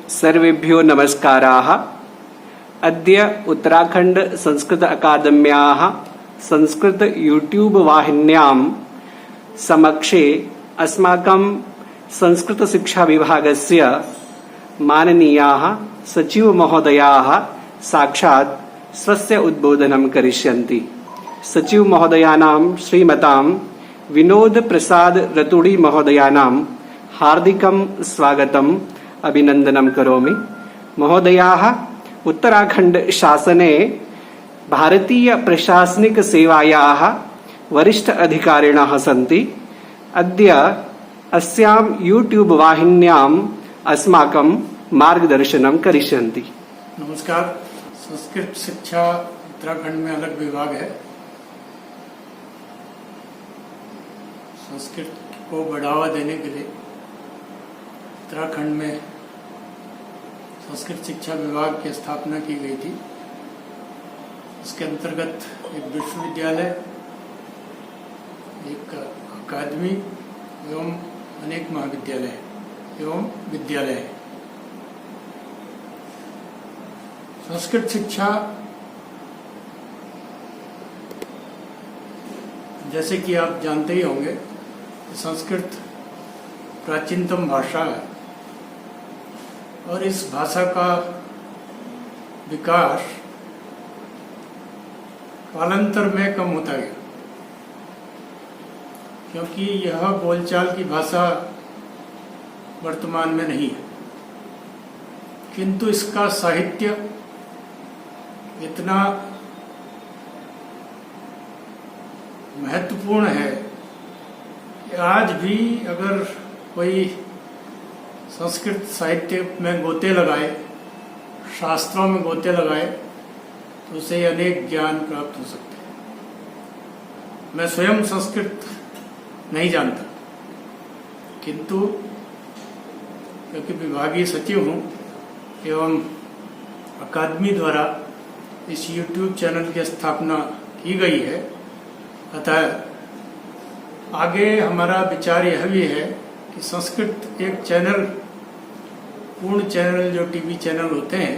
सर्वेभ्यो नमस्काराः। अद्य उत्तराखण्ड संस्कृत अकादम्याः संस्कृत यूट्यूब वाहिन्यां समक्षे अस्माकं संस्कृत शिक्षा विभागस्य माननीयाः सचिव महोदयाः साक्षात् स्वस्य उद्बोधनं करिष्यन्ति। सचिव महोदयानां श्रीमतां विनोद प्रसाद रतुड़ी महोदयानां हार्दिकं स्वागतम् अभिनन्दनं करोमि। महोदयाः उत्तराखण्ड शासने भारतीय प्रशासनिक सेवायाः वरिष्ठ अधिकारिणः सन्ति। अद्य अस्यां यूट्यूब वाहिन्याम् अस्माकं मार्गदर्शनं करिष्यन्ति। नमस्कार। संस्कृत शिक्षा उत्तराखंड में अलग विभाग है। संस्कृत को बढ़ावा देने के लिए उत्तराखंड में संस्कृत शिक्षा विभाग की स्थापना की गई थी। इसके अंतर्गत एक विश्वविद्यालय, एक अकादमी एवं अनेक महाविद्यालय एवं विद्यालय है। संस्कृत शिक्षा जैसे कि आप जानते ही होंगे, संस्कृत प्राचीनतम भाषा है और इस भाषा का विकास कालांतर में कम होता गया, क्योंकि यह बोलचाल की भाषा वर्तमान में नहीं है। किंतु इसका साहित्य इतना महत्वपूर्ण है कि आज भी अगर कोई संस्कृत साहित्य में गोते लगाए, शास्त्रों में गोते लगाए, तो उसे अनेक ज्ञान प्राप्त हो सकते हैं। मैं स्वयं संस्कृत नहीं जानता, किंतु क्योंकि विभागीय सचिव हूँ एवं अकादमी द्वारा इस YouTube चैनल की स्थापना की गई है, अतः आगे हमारा विचार यह भी है कि संस्कृत एक चैनल, पूर्ण चैनल जो टीवी चैनल होते हैं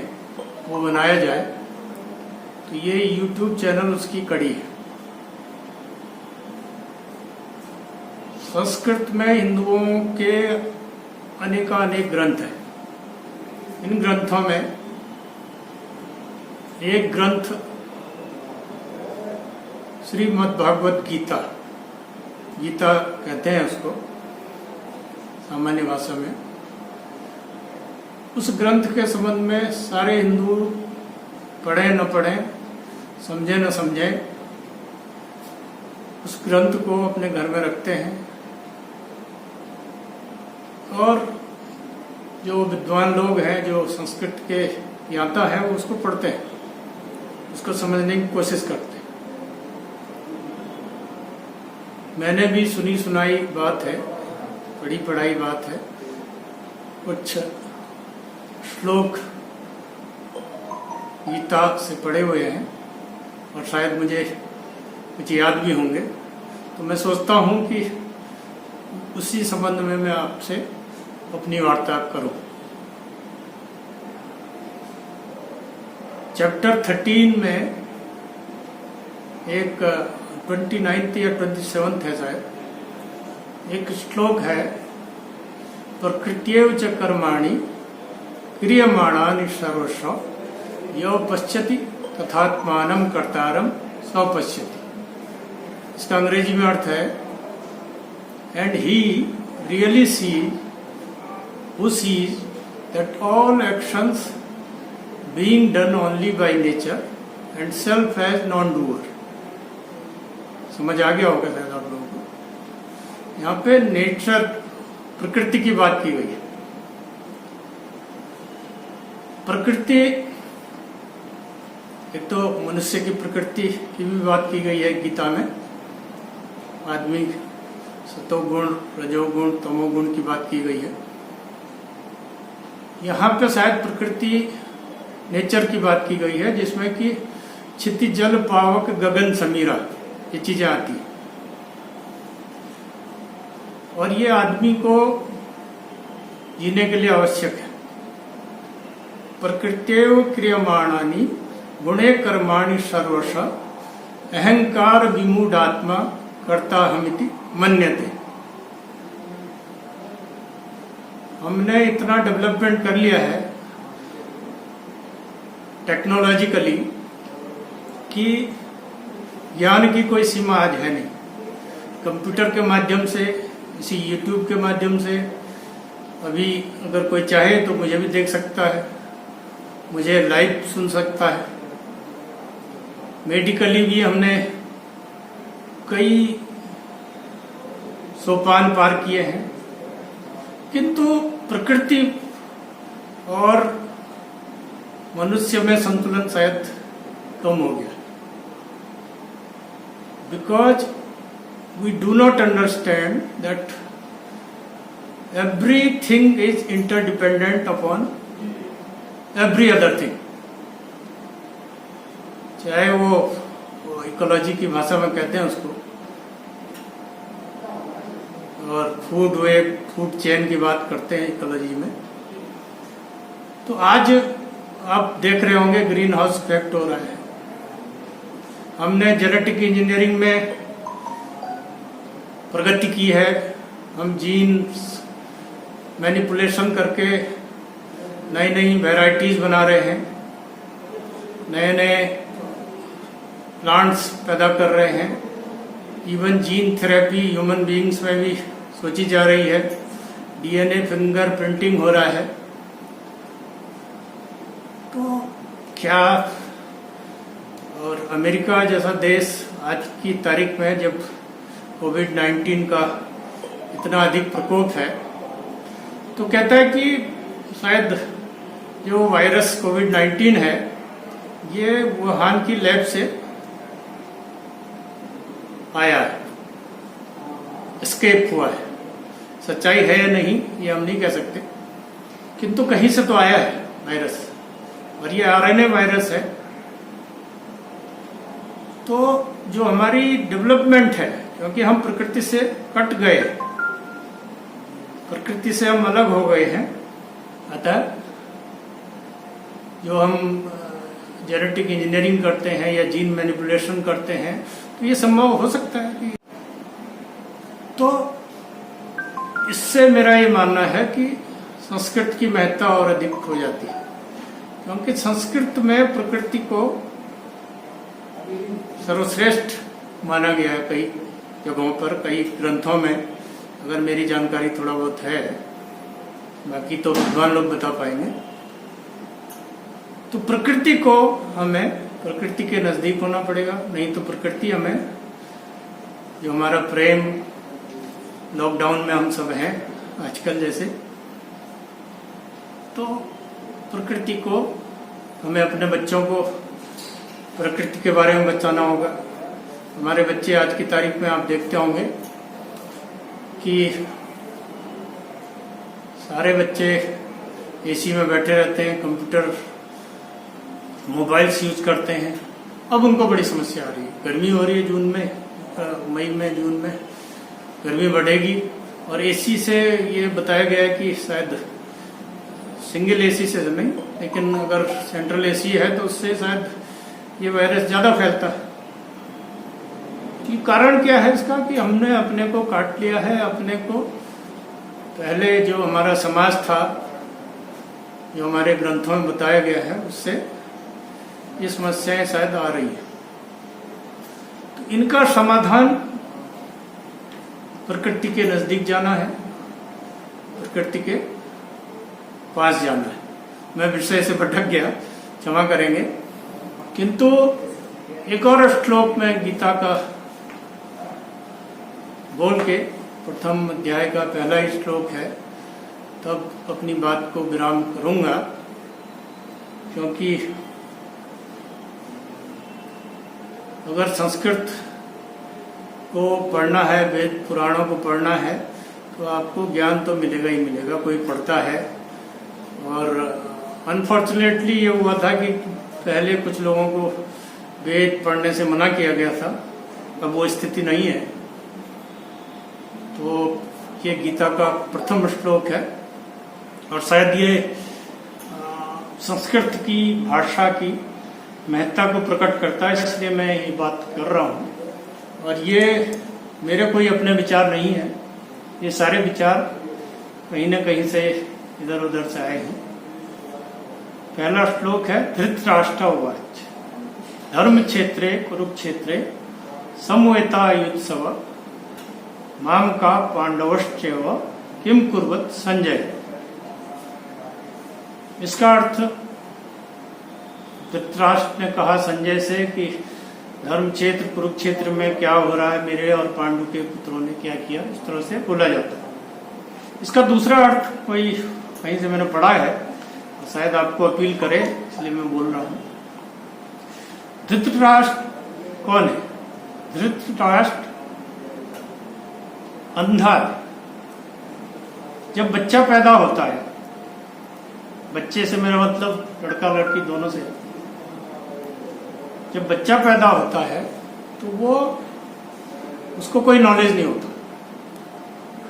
वो बनाया जाए। तो ये YouTube चैनल उसकी कड़ी है। संस्कृत में हिंदुओं के अनेकानेक ग्रंथ हैं। इन ग्रंथों में एक ग्रंथ श्रीमद्भागवत गीता, गीता कहते हैं उसको सामान्य भाषा में। उस ग्रंथ के संबंध में सारे हिंदू पढ़े न पढ़े, समझे न समझे, उस ग्रंथ को अपने घर में रखते हैं और जो विद्वान लोग हैं, जो संस्कृत के ज्ञाता है, वो उसको पढ़ते हैं, उसको समझने की कोशिश करते हैं। मैंने भी सुनी सुनाई बात है, पढ़ी पढ़ाई बात है। कुछ श्लोक गीता से पढ़े हुए हैं और शायद मुझे कुछ याद भी होंगे। तो मैं सोचता हूँ कि उसी संबंध में मैं आपसे अपनी वार्ता करूँ। चैप्टर 13 में एक 29th या 27th है शायद, एक श्लोक है, प्रकृत्येव च कर्माणि क्रियमाणानि सर्वस्व यो पश्यति तथात्मानं कर्तारं स पश्यति। इसका अंग्रेजी में अर्थ है, and he really sees who sees that all actions being done only by nature and self as non-doer। समझ आ गया होगा शायद आप लोगों को। यहाँ पे नेचर, प्रकृति की बात की गई है। प्रकृति, एक तो मनुष्य की प्रकृति की भी बात की गई है गीता में। आदमी सतोगुण, रजोगुण, तमोगुण की बात की गई है। यहाँ पे शायद प्रकृति, नेचर की बात की गई है, जिसमें कि क्षिति जल पावक गगन समीरा, ये चीजें आती है। और ये आदमी को जीने के लिए आवश्यक है। प्रकृत्यैव क्रियमाणानि गुणे कर्माणि सर्वश अहंकार विमूढ़ात्मा कर्ताहमिति मन्यते। हमने इतना डेवलपमेंट कर लिया है टेक्नोलॉजिकली कि ज्ञान की कोई सीमा आज है नहीं। कंप्यूटर के माध्यम से, इसी यूट्यूब के माध्यम से अभी अगर कोई चाहे तो मुझे भी देख सकता है, मुझे लाइव सुन सकता है। मेडिकली भी हमने कई सोपान पार किए हैं, किंतु प्रकृति और मनुष्य में संतुलन शायद कम हो गया। Because we do not understand that everything is interdependent upon every other thing। चाहे वो इकोलॉजी की भाषा में कहते हैं उसको, और फूड चेन की बात करते हैं इकोलॉजी में। तो आज आप देख रहे होंगे ग्रीन हाउस इफेक्ट हो रहा है। हमने जेनेटिक इंजीनियरिंग में प्रगति की है। हम जीन्स मैनिपुलेशन करके नई नई वैरायटीज बना रहे हैं, नए नए प्लांट्स पैदा कर रहे हैं। Even gene therapy human beings में भी सोची जा रही है। डीएनए फिंगर प्रिंटिंग हो रहा है। तो क्या, और अमेरिका जैसा देश आज की तारीख में जब कोविड-19 का इतना अधिक प्रकोप है, तो कहता है कि शायद जो वायरस कोविड-19 है ये वुहान की लैब से आया है, एस्केप हुआ है। सच्चाई है या नहीं ये हम नहीं कह सकते, किंतु कहीं से तो आया है वायरस, और ये आरएनए वायरस है। तो जो हमारी डेवलपमेंट है, क्योंकि हम प्रकृति से कट गए, प्रकृति से हम अलग हो गए हैं, अतः जो हम जेनेटिक इंजीनियरिंग करते हैं या जीन मैनिपुलेशन करते हैं, तो ये संभव हो सकता है कि, तो इससे मेरा ये मानना है कि संस्कृत की महत्ता और अधिक हो जाती है। क्योंकि संस्कृत में प्रकृति को सर्वश्रेष्ठ माना गया है कई जगहों पर, कई ग्रंथों में। अगर मेरी जानकारी थोड़ा बहुत है, बाकी तो विद्वान लोग बता पाएंगे। तो प्रकृति को हमें प्रकृति के नजदीक होना पड़ेगा, नहीं तो प्रकृति हमें, जो हमारा प्रेम, लॉकडाउन में हम सब हैं आजकल जैसे, तो प्रकृति को हमें अपने बच्चों को प्रकृति के बारे में बताना होगा। हमारे बच्चे आज की तारीख में आप देखते होंगे कि सारे बच्चे एसी में बैठे रहते हैं, कंप्यूटर मोबाइल्स यूज करते हैं। अब उनको बड़ी समस्या आ रही है। गर्मी हो रही है जून में, मई में, जून में गर्मी बढ़ेगी, और एसी से ये बताया गया है कि शायद सिंगल एसी से नहीं, लेकिन अगर सेंट्रल एसी है तो उससे शायद ये वायरस ज्यादा फैलता है। कि कारण क्या है इसका, कि हमने अपने को काट लिया है। अपने को पहले जो हमारा समाज था, जो हमारे ग्रंथों में बताया गया है, उससे ये समस्याएं शायद आ रही है। तो इनका समाधान प्रकृति के नजदीक जाना है, प्रकृति के पास जाना है। मैं विषय से भटक गया, क्षमा करेंगे। किंतु एक और श्लोक में गीता का बोल के, प्रथम अध्याय का पहला ही श्लोक है, तब अपनी बात को विराम करूंगा। क्योंकि अगर संस्कृत को पढ़ना है, वेद पुराणों को पढ़ना है, तो आपको ज्ञान तो मिलेगा ही मिलेगा। कोई पढ़ता है, और अनफॉर्चुनेटली ये हुआ था कि पहले कुछ लोगों को वेद पढ़ने से मना किया गया था, अब वो स्थिति नहीं है। तो ये गीता का प्रथम श्लोक है, और शायद ये संस्कृत की भाषा की महत्ता को प्रकट करता है, इसलिए मैं ये बात कर रहा हूँ। और ये मेरे कोई अपने विचार नहीं है, ये सारे विचार कहीं न कहीं से इधर उधर से आए हैं। पहला श्लोक है धृतराष्ट्र उवाच धर्म क्षेत्रे कुरुक्षेत्रे समवेता युत्सव माम का पांडवश्चैव किम कुर्वत संजय। इसका अर्थ धृतराष्ट्र ने कहा संजय से कि धर्म क्षेत्र कुरुक्षेत्र में क्या हो रहा है, मेरे और पांडु के पुत्रों ने क्या किया, इस तरह से बोला जाता है। इसका दूसरा अर्थ कोई कहीं से मैंने पढ़ा है, शायद आपको अपील करे, इसलिए मैं बोल रहा हूं। धृतराष्ट्र कौन है? धृतराष्ट्र अंधा है। जब बच्चा पैदा होता है, बच्चे से मेरा मतलब लड़का लड़की दोनों से, जब बच्चा पैदा होता है तो वो उसको कोई नॉलेज नहीं होता,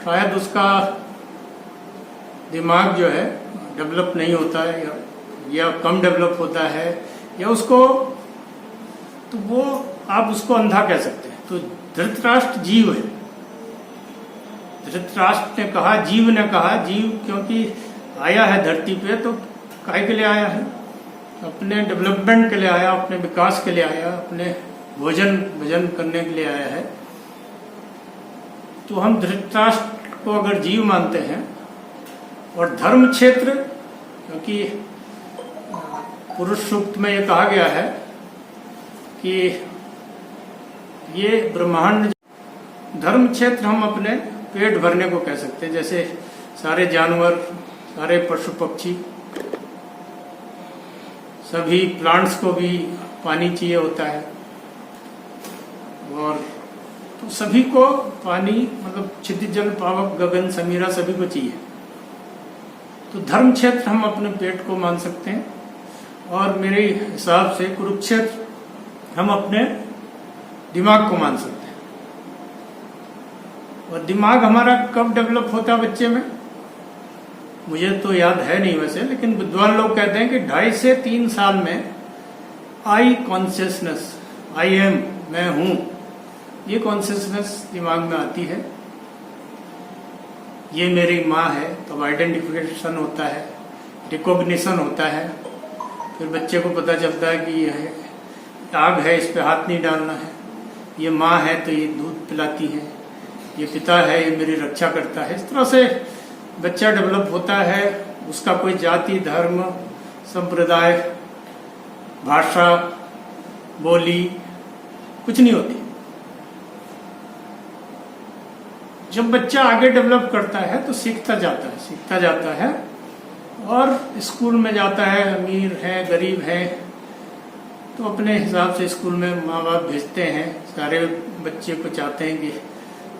शायद उसका दिमाग जो है डेवलप नहीं होता है या कम डेवलप होता है, या उसको, तो वो आप उसको अंधा कह सकते हैं। तो धृतराष्ट्र जीव है। धृतराष्ट्र ने कहा, जीव ने कहा, जीव क्योंकि आया है धरती पे तो काहे के लिए आया है? अपने डेवलपमेंट के लिए आया, अपने विकास के लिए आया, अपने भोजन करने के लिए आया है। तो हम धृतराष्ट्र को अगर जीव मानते हैं, और धर्म क्षेत्र, क्योंकि पुरुष सूक्त में ये कहा गया है कि ये ब्रह्मांड, धर्म क्षेत्र हम अपने पेट भरने को कह सकते हैं। जैसे सारे जानवर, सारे पशु पक्षी, सभी प्लांट्स को भी पानी चाहिए होता है, और तो सभी को पानी, मतलब क्षितिज जल पावक गगन समीरा सभी को चाहिए। तो धर्म क्षेत्र हम अपने पेट को मान सकते हैं, और मेरे हिसाब से कुरुक्षेत्र हम अपने दिमाग को मान सकते हैं। और दिमाग हमारा कब डेवलप होता है बच्चे में? मुझे तो याद है नहीं वैसे, लेकिन विद्वान लोग कहते हैं कि 2.5 से 3 साल में आई कॉन्शियसनेस, आई एम, मैं हूं, ये कॉन्शियसनेस दिमाग में आती है। ये मेरी माँ है, तब आइडेंटिफिकेशन होता है, रिकॉग्निशन होता है। फिर बच्चे को पता चलता है कि यह आग है, इस पे हाथ नहीं डालना है। ये माँ है तो ये दूध पिलाती है, ये पिता है, ये मेरी रक्षा करता है। इस तरह से बच्चा डेवलप होता है। उसका कोई जाति, धर्म, संप्रदाय, भाषा, बोली कुछ नहीं होती। जब बच्चा आगे डेवलप करता है तो सीखता जाता है, और स्कूल में जाता है। अमीर है, गरीब है, तो अपने हिसाब से स्कूल में माँ बाप भेजते हैं। सारे बच्चे को चाहते हैं कि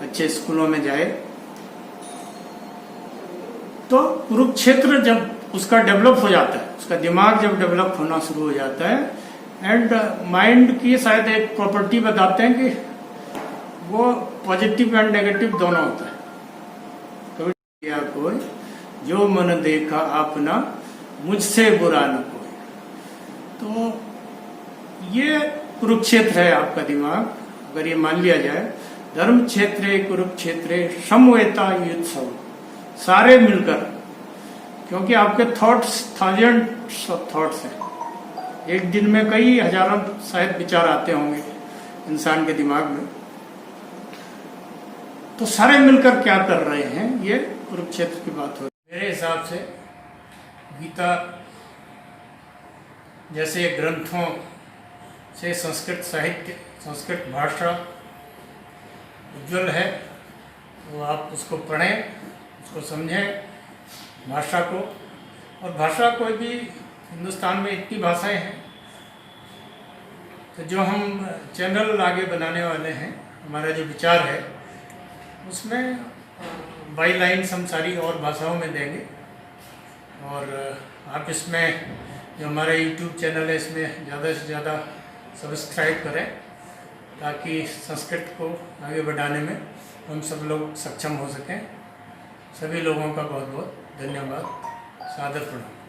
अच्छे स्कूलों में जाए। तो कुरुक्षेत्र जब उसका डेवलप हो जाता है, उसका दिमाग जब डेवलप होना शुरू हो जाता है, एंड माइंड की शायद एक प्रॉपर्टी बताते हैं कि वो पॉजिटिव एंड नेगेटिव दोनों होता है। कभी किया कोई जो मन देखा अपना, मुझसे बुरा न कोई। तो ये कुरुक्षेत्र है आपका दिमाग। अगर ये मान लिया जाए, धर्म क्षेत्रे कुरुक्षेत्रे समवेता युत्सव, सारे मिलकर, क्योंकि आपके थॉट्स 1000s ऑफ थॉट्स हैं। एक दिन में कई हजारों शायद विचार आते होंगे इंसान के दिमाग में। तो सारे मिलकर क्या कर रहे हैं, ये कुरुक्षेत्र की बात हो। मेरे हिसाब से गीता जैसे ग्रंथों से संस्कृत साहित्य, संस्कृत भाषा उज्जवल है। तो आप उसको पढ़ें, उसको समझें, भाषा को। और भाषा कोई भी, हिंदुस्तान में इतनी भाषाएं हैं, तो जो हम चैनल आगे बनाने वाले हैं, हमारा जो विचार है उसमें बाई लाइन्स हम सारी और भाषाओं में देंगे। और आप इसमें जो हमारा यूट्यूब चैनल है, इसमें ज़्यादा से ज़्यादा सब्सक्राइब करें, ताकि संस्कृत को आगे बढ़ाने में हम सब लोग सक्षम हो सकें। सभी लोगों का बहुत बहुत धन्यवाद, सादर प्रणाम।